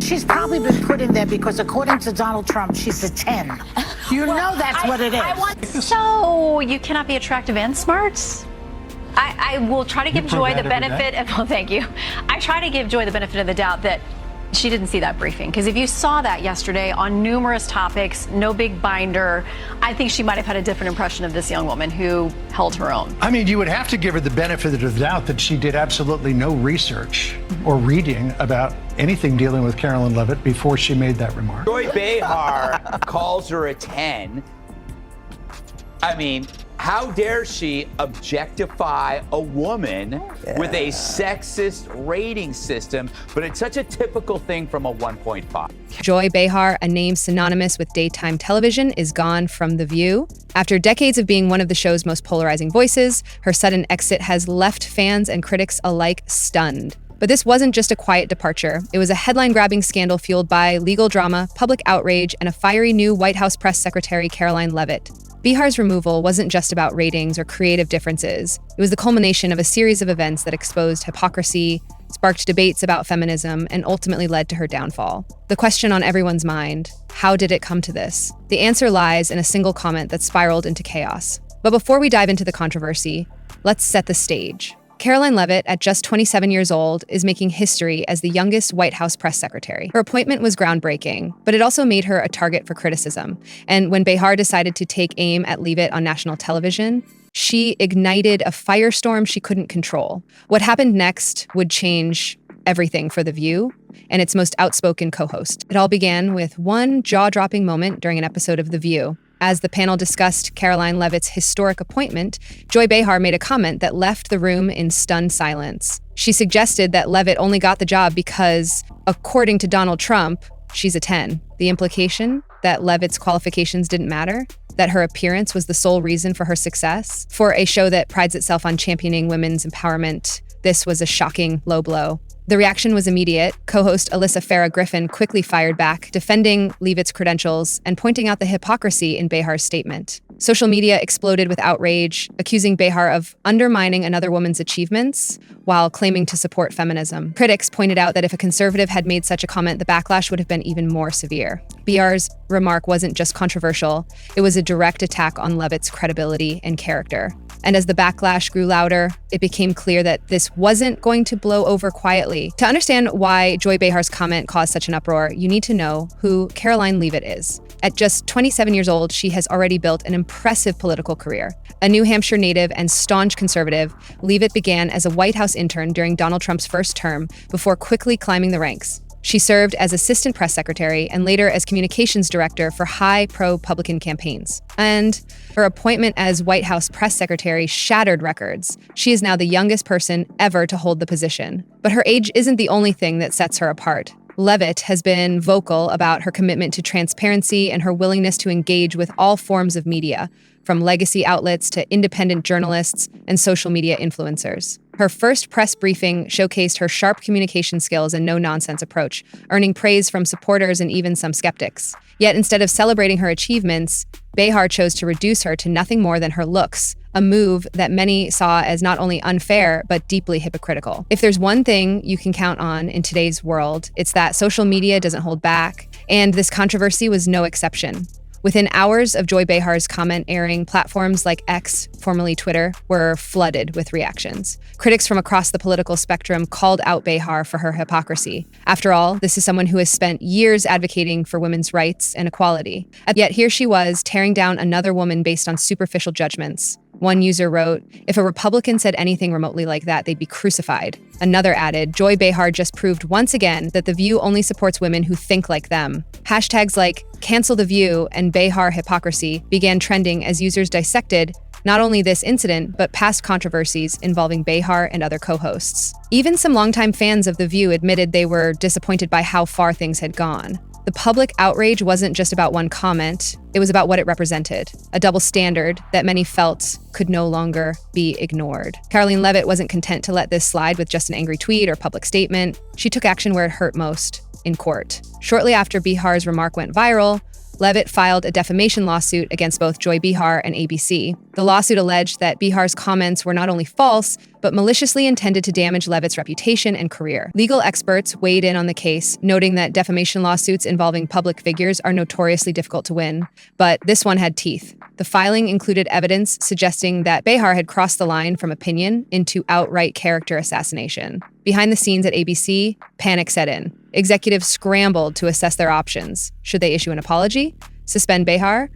she's probably been put in there because according to Donald Trump, she's a 10. You know that's what it is. So you cannot be attractive and smart? I will try to give Joy the benefit of, well, thank you. I try to give Joy the benefit of the doubt that she didn't see that briefing, because if you saw that yesterday on numerous topics, no big binder, I think she might have had a different impression of this young woman who held her own. I mean, you would have to give her the benefit of the doubt that she did absolutely no research or reading about anything dealing with Karoline Leavitt before she made that remark. Joy Behar calls her a 10. I mean, how dare she objectify a woman with a sexist rating system, but it's such a typical thing from a 1.5. Joy Behar, a name synonymous with daytime television, is gone from The View. After decades of being one of the show's most polarizing voices, her sudden exit has left fans and critics alike stunned. But this wasn't just a quiet departure. It was a headline-grabbing scandal fueled by legal drama, public outrage, and a fiery new White House press secretary, Karoline Leavitt. Behar's removal wasn't just about ratings or creative differences. It was the culmination of a series of events that exposed hypocrisy, sparked debates about feminism, and ultimately led to her downfall. The question on everyone's mind: how did it come to this? The answer lies in a single comment that spiraled into chaos. But before we dive into the controversy, let's set the stage. Karoline Leavitt, at just 27 years old, is making history as the youngest White House press secretary. Her appointment was groundbreaking, but it also made her a target for criticism. And when Behar decided to take aim at Leavitt on national television, she ignited a firestorm she couldn't control. What happened next would change everything for The View and its most outspoken co-host. It all began with one jaw-dropping moment during an episode of The View. As the panel discussed Karoline Leavitt's historic appointment, Joy Behar made a comment that left the room in stunned silence. She suggested that Leavitt only got the job because, according to Donald Trump, she's a 10. The implication? That Leavitt's qualifications didn't matter? That her appearance was the sole reason for her success? For a show that prides itself on championing women's empowerment, this was a shocking low blow. The reaction was immediate. Co-host Alyssa Farah Griffin quickly fired back, defending Leavitt's credentials and pointing out the hypocrisy in Behar's statement. Social media exploded with outrage, accusing Behar of undermining another woman's achievements while claiming to support feminism. Critics pointed out that if a conservative had made such a comment, the backlash would have been even more severe. Behar's remark wasn't just controversial, it was a direct attack on Leavitt's credibility and character. And as the backlash grew louder, it became clear that this wasn't going to blow over quietly. To understand why Joy Behar's comment caused such an uproar, you need to know who Karoline Leavitt is. At just 27 years old, she has already built an impressive political career. A New Hampshire native and staunch conservative, Leavitt began as a White House intern during Donald Trump's first term before quickly climbing the ranks. She served as assistant press secretary and later as communications director for high pro-Republican campaigns. And her appointment as White House press secretary shattered records. She is now the youngest person ever to hold the position. But her age isn't the only thing that sets her apart. Leavitt has been vocal about her commitment to transparency and her willingness to engage with all forms of media, from legacy outlets to independent journalists and social media influencers. Her first press briefing showcased her sharp communication skills and no-nonsense approach, earning praise from supporters and even some skeptics. Yet instead of celebrating her achievements, Behar chose to reduce her to nothing more than her looks, a move that many saw as not only unfair, but deeply hypocritical. If there's one thing you can count on in today's world, it's that social media doesn't hold back, and this controversy was no exception. Within hours of Joy Behar's comment airing, platforms like X, formerly Twitter, were flooded with reactions. Critics from across the political spectrum called out Behar for her hypocrisy. After all, this is someone who has spent years advocating for women's rights and equality. Yet here she was, tearing down another woman based on superficial judgments. One user wrote, "If a Republican said anything remotely like that, they'd be crucified." Another added, "Joy Behar just proved once again that The View only supports women who think like them." Hashtags like "Cancel The View" and "Behar Hypocrisy" began trending as users dissected not only this incident, but past controversies involving Behar and other co-hosts. Even some longtime fans of The View admitted they were disappointed by how far things had gone. The public outrage wasn't just about one comment, it was about what it represented, a double standard that many felt could no longer be ignored. Karoline Leavitt wasn't content to let this slide with just an angry tweet or public statement. She took action where it hurt most, in court. Shortly after Behar's remark went viral, Leavitt filed a defamation lawsuit against both Joy Behar and ABC. The lawsuit alleged that Behar's comments were not only false, but maliciously intended to damage Leavitt's reputation and career. Legal experts weighed in on the case, noting that defamation lawsuits involving public figures are notoriously difficult to win, but this one had teeth. The filing included evidence suggesting that Behar had crossed the line from opinion into outright character assassination. Behind the scenes at ABC, panic set in. Executives scrambled to assess their options. Should they issue an apology, suspend Behar,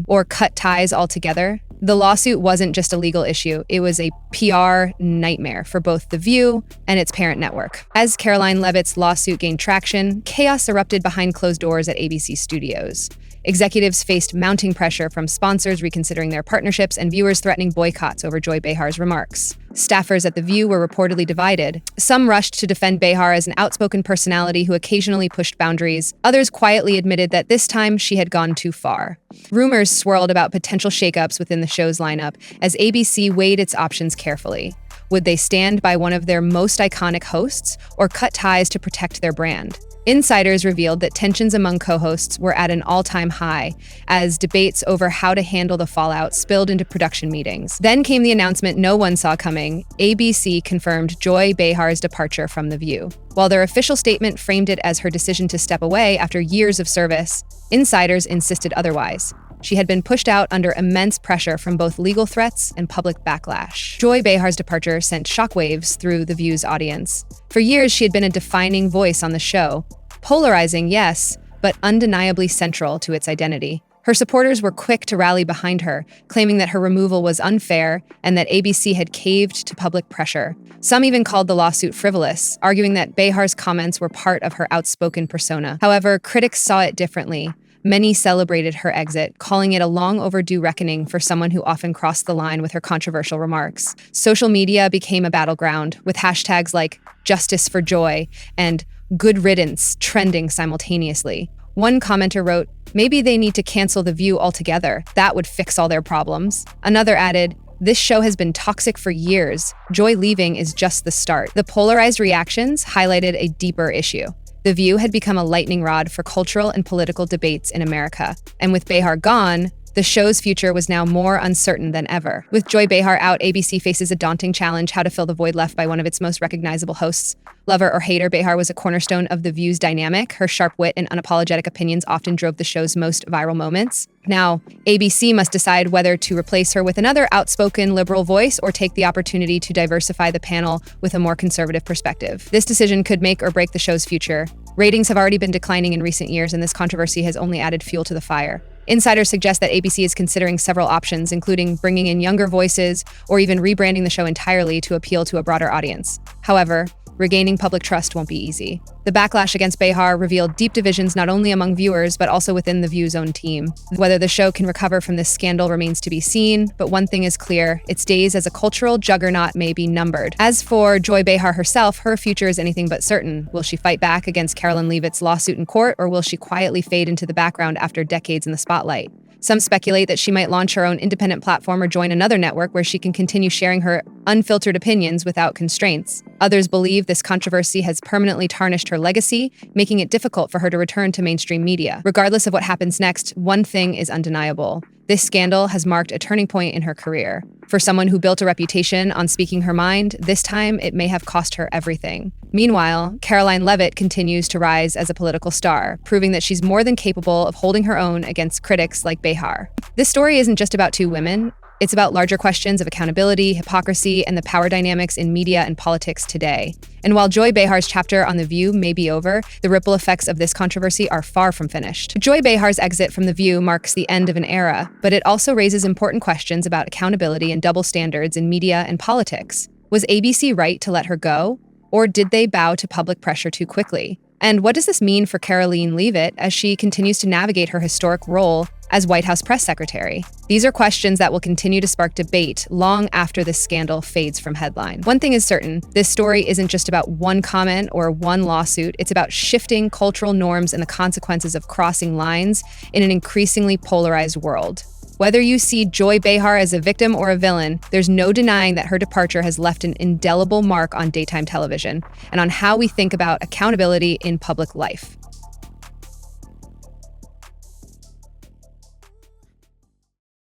or cut ties altogether? The lawsuit wasn't just a legal issue, it was a PR nightmare for both The View and its parent network. As Karoline Leavitt's lawsuit gained traction, chaos erupted behind closed doors at ABC Studios. Executives faced mounting pressure from sponsors reconsidering their partnerships and viewers threatening boycotts over Joy Behar's remarks. Staffers at The View were reportedly divided. Some rushed to defend Behar as an outspoken personality who occasionally pushed boundaries. Others quietly admitted that this time she had gone too far. Rumors swirled about potential shakeups within the show's lineup as ABC weighed its options carefully. Would they stand by one of their most iconic hosts or cut ties to protect their brand? Insiders revealed that tensions among co-hosts were at an all-time high as debates over how to handle the fallout spilled into production meetings. Then came the announcement no one saw coming. ABC confirmed Joy Behar's departure from The View. While their official statement framed it as her decision to step away after years of service, insiders insisted otherwise. She had been pushed out under immense pressure from both legal threats and public backlash. Joy Behar's departure sent shockwaves through The View's audience. For years, she had been a defining voice on the show, polarizing, yes, but undeniably central to its identity. Her supporters were quick to rally behind her, claiming that her removal was unfair and that ABC had caved to public pressure. Some even called the lawsuit frivolous, arguing that Behar's comments were part of her outspoken persona. However, critics saw it differently. Many celebrated her exit, calling it a long overdue reckoning for someone who often crossed the line with her controversial remarks. Social media became a battleground, with hashtags like Justice for Joy and Good Riddance trending simultaneously. One commenter wrote, "Maybe they need to cancel The View altogether. That would fix all their problems." Another added, "This show has been toxic for years. Joy leaving is just the start." The polarized reactions highlighted a deeper issue. The View had become a lightning rod for cultural and political debates in America. And with Behar gone, the show's future was now more uncertain than ever. With Joy Behar out, ABC faces a daunting challenge: how to fill the void left by one of its most recognizable hosts. Lover or hater, Behar was a cornerstone of The View's dynamic. Her sharp wit and unapologetic opinions often drove the show's most viral moments. Now, ABC must decide whether to replace her with another outspoken liberal voice or take the opportunity to diversify the panel with a more conservative perspective. This decision could make or break the show's future. Ratings have already been declining in recent years, and this controversy has only added fuel to the fire. Insiders suggest that ABC is considering several options, including bringing in younger voices or even rebranding the show entirely to appeal to a broader audience. However, regaining public trust won't be easy. The backlash against Behar revealed deep divisions not only among viewers, but also within The View's own team. Whether the show can recover from this scandal remains to be seen, but one thing is clear: its days as a cultural juggernaut may be numbered. As for Joy Behar herself, her future is anything but certain. Will she fight back against Karoline Leavitt's lawsuit in court, or will she quietly fade into the background after decades in the spotlight? Some speculate that she might launch her own independent platform or join another network where she can continue sharing her unfiltered opinions without constraints. Others believe this controversy has permanently tarnished her legacy, making it difficult for her to return to mainstream media. Regardless of what happens next, one thing is undeniable: this scandal has marked a turning point in her career. For someone who built a reputation on speaking her mind, this time it may have cost her everything. Meanwhile, Karoline Leavitt continues to rise as a political star, proving that she's more than capable of holding her own against critics like Behar. This story isn't just about two women. It's about larger questions of accountability, hypocrisy, and the power dynamics in media and politics today. And while Joy Behar's chapter on The View may be over, the ripple effects of this controversy are far from finished. Joy Behar's exit from The View marks the end of an era, but it also raises important questions about accountability and double standards in media and politics. Was ABC right to let her go? Or did they bow to public pressure too quickly? And what does this mean for Karoline Leavitt as she continues to navigate her historic role as White House press secretary? These are questions that will continue to spark debate long after this scandal fades from headline. One thing is certain: this story isn't just about one comment or one lawsuit. It's about shifting cultural norms and the consequences of crossing lines in an increasingly polarized world. Whether you see Joy Behar as a victim or a villain, there's no denying that her departure has left an indelible mark on daytime television and on how we think about accountability in public life.